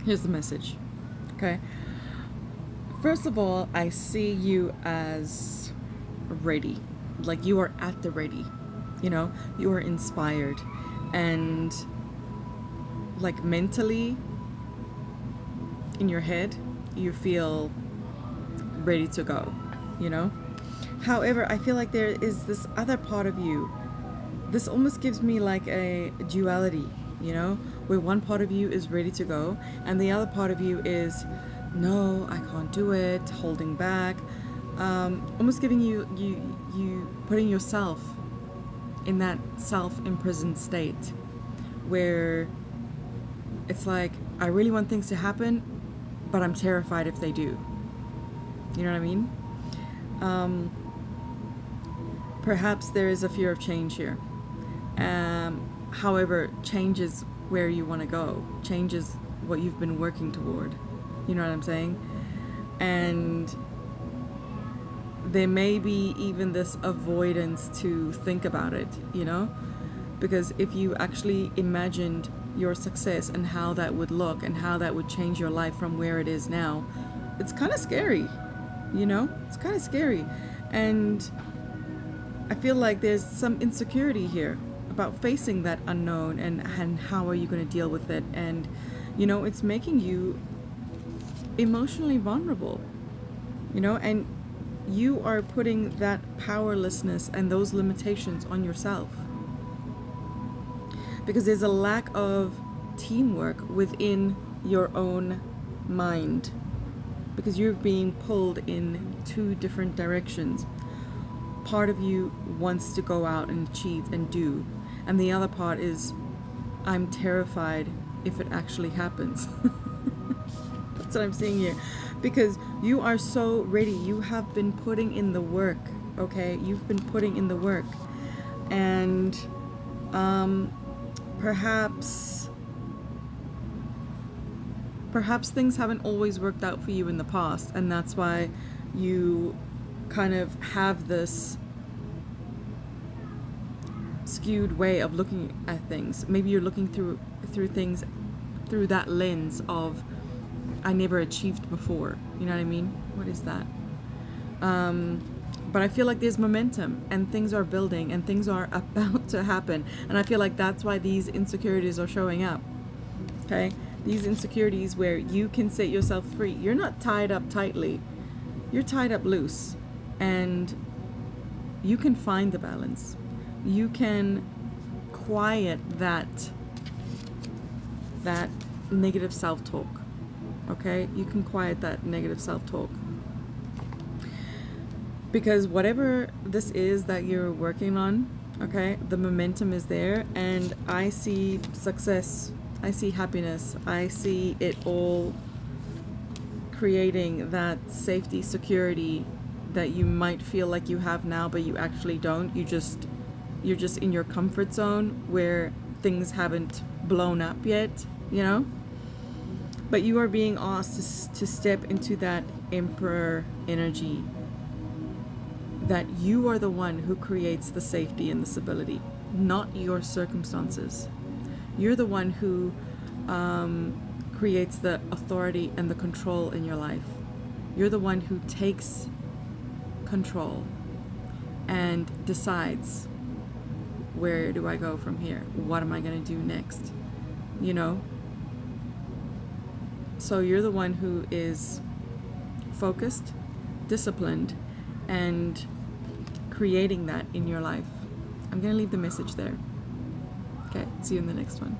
Here's the message. Okay. First of all, I see you as ready. Like you are at the ready. You are inspired. And like mentally, in your head, you feel ready to go, you know? However, I feel like there is this other part of you. This almost gives me like a duality, where one part of you is ready to go and the other part of you is, no, I can't do it, holding back. Almost giving you putting yourself in that self-imprisoned state where it's like, I really want things to happen, but I'm terrified if they do. You know what I mean? Perhaps there is a fear of change here. However, change is where you want to go. Change is what you've been working toward. You know what I'm saying? And there may be even this avoidance to think about it, because if you actually imagined your success and how that would look and how that would change your life from where it is now, it's kind of scary, it's kind of scary. And I feel like there's some insecurity here about facing that unknown and how are you going to deal with it. And, it's making you emotionally vulnerable, and you are putting that powerlessness and those limitations on yourself because there's a lack of teamwork within your own mind because you're being pulled in two different directions. Part of you wants to go out and achieve and do, and the other part is, I'm terrified if it actually happens. That's what I'm seeing here, because you are so ready. You have been putting in the work, okay? You've been putting in the work, and perhaps things haven't always worked out for you in the past, and that's why you kind of have this skewed way of looking at things. Maybe you're looking through things through that lens of, I never achieved before. You know what I mean? What is that? But I feel like there's momentum and things are building and things are about to happen. And I feel like that's why these insecurities are showing up. Okay? These insecurities where you can set yourself free. You're not tied up tightly. You're tied up loose. And you can find the balance. You can quiet that negative self-talk. Okay? You can quiet that negative self-talk. Because whatever this is that you're working on, okay, the momentum is there, and I see success. I see happiness. I see it all creating that safety, security that you might feel like you have now, but you actually don't. You're just in your comfort zone where things haven't blown up yet, But you are being asked to step into that emperor energy, that you are the one who creates the safety and the stability, not your circumstances. You're the one who creates the authority and the control in your life. You're the one who takes control and decides, where do I go from here? What am I going to do next? So you're the one who is focused, disciplined, and creating that in your life. I'm going to leave the message there. Okay, see you in the next one.